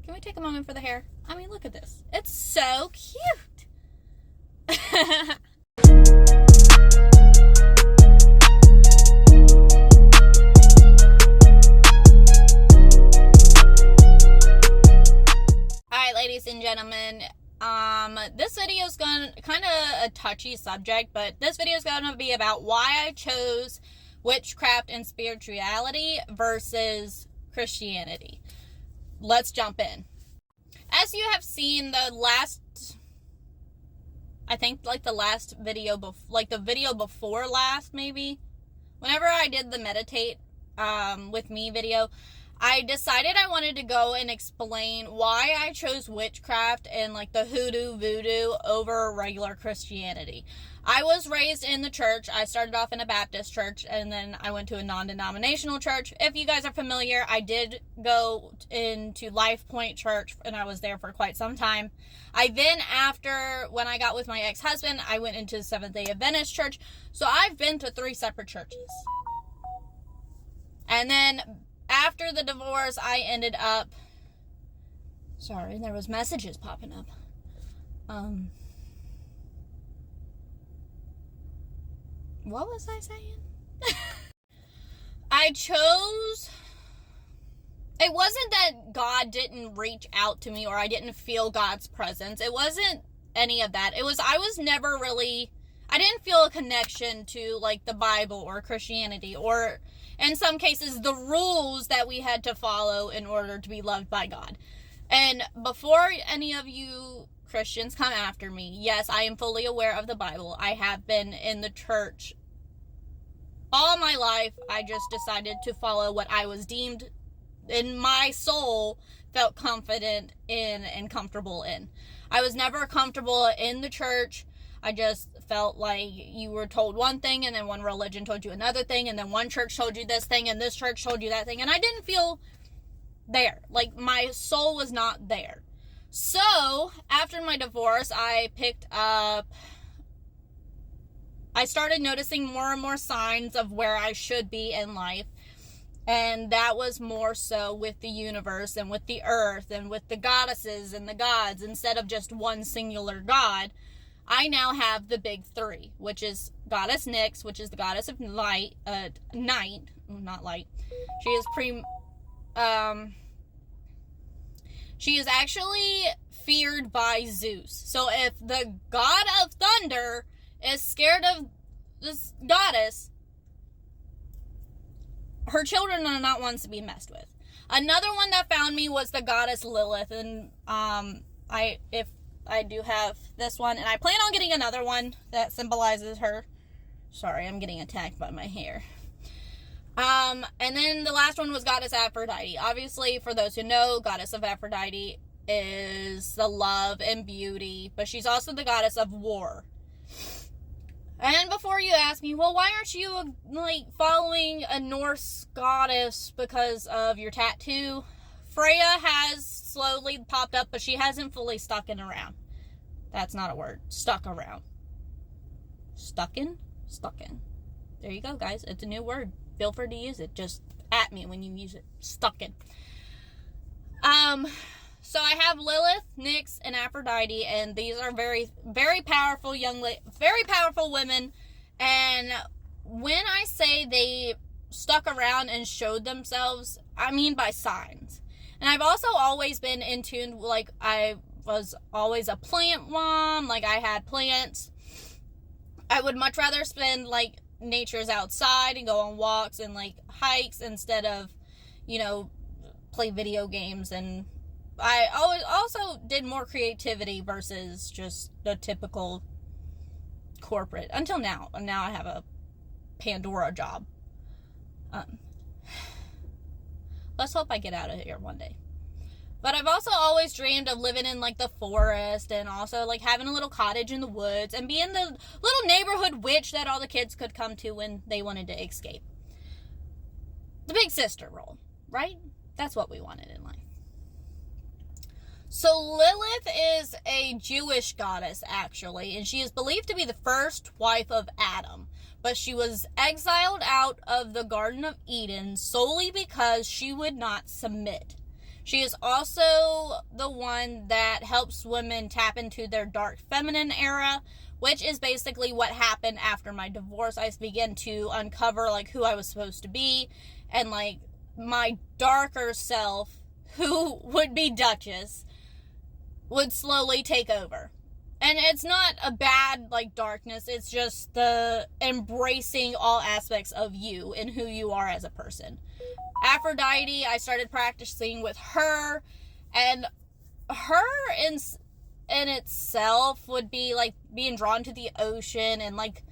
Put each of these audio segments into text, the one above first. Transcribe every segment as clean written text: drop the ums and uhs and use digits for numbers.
Can we take a moment for the hair? I mean, look at this. It's so cute. Alright, ladies and gentlemen, this video is kind of a touchy subject, but this video is going to be about why I chose witchcraft and spirituality versus Christianity. Let's jump in. As you have seen, the video before last, maybe, whenever I did the meditate with me video, I decided I wanted to go and explain why I chose witchcraft and like the hoodoo voodoo over regular Christianity. I was raised in the church. I started off in a Baptist church and then I went to a non-denominational church. If you guys are familiar, I did go into Life Point Church and I was there for quite some time. When I got with my ex-husband, I went into the Seventh-day Adventist church. So I've been to 3 separate churches. And then after the divorce, I ended up... Sorry, there was messages popping up. What was I saying? I chose... It wasn't that God didn't reach out to me or I didn't feel God's presence. It wasn't any of that. I didn't feel a connection to like the Bible or Christianity or in some cases the rules that we had to follow in order to be loved by God. And before any of you Christians come after me, yes, I am fully aware of the Bible. I have been in the church all my life. I just decided to follow what I was deemed in my soul felt confident in and comfortable in. I was never comfortable in the church. I just felt like you were told one thing and then one religion told you another thing and then one church told you this thing and this church told you that thing, and I didn't feel there. Like my soul was not there. So after my divorce, I started noticing more and more signs of where I should be in life. And that was more so with the universe and with the earth and with the goddesses and the gods instead of just one singular god. I now have the big 3, which is Goddess Nyx, which is the goddess of night, not light. She is actually feared by Zeus. So if the god of thunder is scared of this goddess, her children are not ones to be messed with. Another one that found me was the goddess Lilith, and I do have this one, and I plan on getting another one that symbolizes her. Sorry, I'm getting attacked by my hair. And then the last one was Goddess Aphrodite. Obviously, for those who know, Goddess of Aphrodite is the love and beauty, but she's also the goddess of war. And before you ask me, well, why aren't you, following a Norse goddess because of your tattoo? Freya has slowly popped up, but she hasn't fully stuck around. That's not a word. Stuck around. Stuck in? There you go, guys. It's a new word. Feel free to use it. Just at me when you use it. Stuck in. So I have Lilith, Nyx, and Aphrodite, and these are very, very powerful very powerful women. And when I say they stuck around and showed themselves, I mean by signs. And I've also always been in tune, I was always a plant mom, I had plants. I would much rather spend, nature's outside and go on walks and, hikes instead of, play video games. And I always also did more creativity versus just the typical corporate. Until now. And now I have a Pandora job. Let's hope I get out of here one day. But I've also always dreamed of living in, the forest and also, having a little cottage in the woods and being the little neighborhood witch that all the kids could come to when they wanted to escape. The big sister role, right? That's what we wanted in life. So Lilith is a Jewish goddess, actually, and she is believed to be the first wife of Adam. But she was exiled out of the Garden of Eden solely because she would not submit. She is also the one that helps women tap into their dark feminine era, which is basically what happened after my divorce. I began to uncover, like, who I was supposed to be, and, like, my darker self, who would be Duchess, would slowly take over. And it's not a bad, like, darkness. It's just the embracing all aspects of you and who you are as a person. Aphrodite, I started practicing with her. And her in itself would be, like, being drawn to the ocean and, like,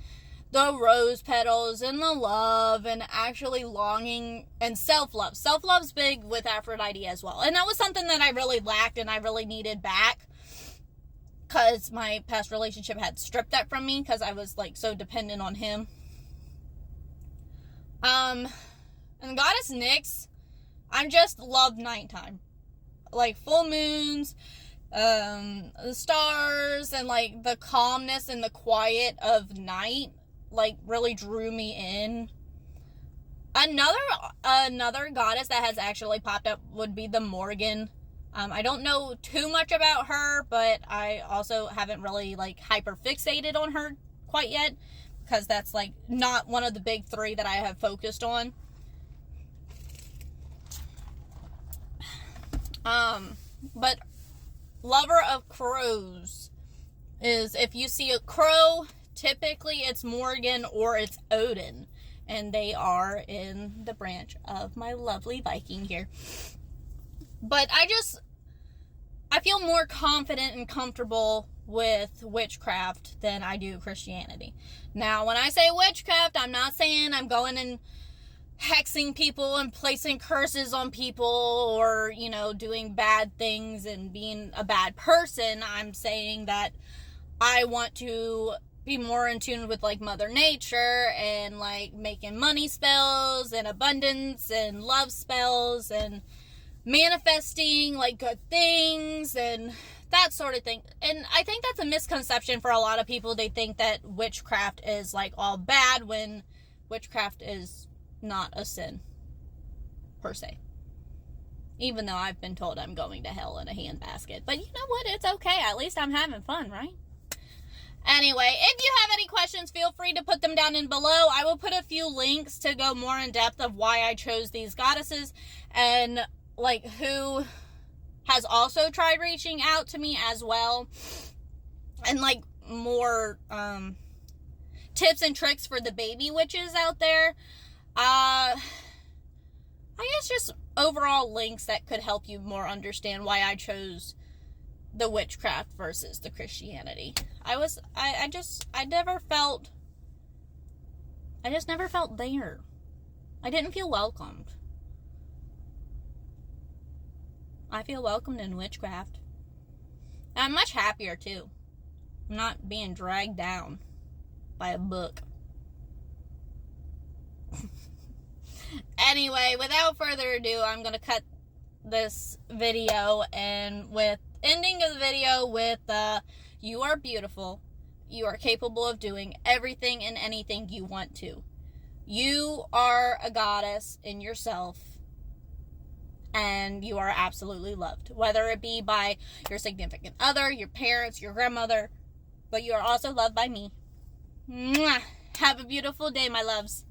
the rose petals and the love and actually longing and self-love. Self-love's big with Aphrodite as well. And that was something that I really lacked and I really needed back, because my past relationship had stripped that from me because I was, like, so dependent on him. And Goddess Nyx, I'm just love nighttime. Like, full moons, the stars, and, like, the calmness and the quiet of night, like, really drew me in. Another goddess that has actually popped up would be the Morgan. I don't know too much about her, but I also haven't really, like, hyper fixated on her quite yet, because that's, like, not one of the big three that I have focused on. But Lover of Crows is, if you see a crow, typically it's Morgan or it's Odin, and they are in the branch of my lovely Viking here. But I feel more confident and comfortable with witchcraft than I do Christianity. Now, when I say witchcraft, I'm not saying I'm going and hexing people and placing curses on people or, you know, doing bad things and being a bad person. I'm saying that I want to be more in tune with, like, Mother Nature and, like, making money spells and abundance and love spells and manifesting, like, good things and that sort of thing. And I think that's a misconception for a lot of people. They think that witchcraft is, like, all bad, when witchcraft is not a sin per se, even though I've been told I'm going to hell in a handbasket. But you know what, it's okay, at least I'm having fun, right? Anyway, if you have any questions, feel free to put them down in below. I will put a few links to go more in depth of why I chose these goddesses, and, like, who has also tried reaching out to me as well, and, like, more tips and tricks for the baby witches out there. I guess just overall links that could help you more understand why I chose the witchcraft versus the Christianity. I just never felt there. I didn't feel welcomed. I feel welcomed in witchcraft. I'm much happier too. I'm not being dragged down by a book. Anyway, without further ado, I'm going to cut this video, and with ending of the video with you are beautiful. You are capable of doing everything and anything you want to. You are a goddess in yourself, and you are absolutely loved, whether it be by your significant other, your parents, your grandmother, but you are also loved by me. Mwah! Have a beautiful day, my loves.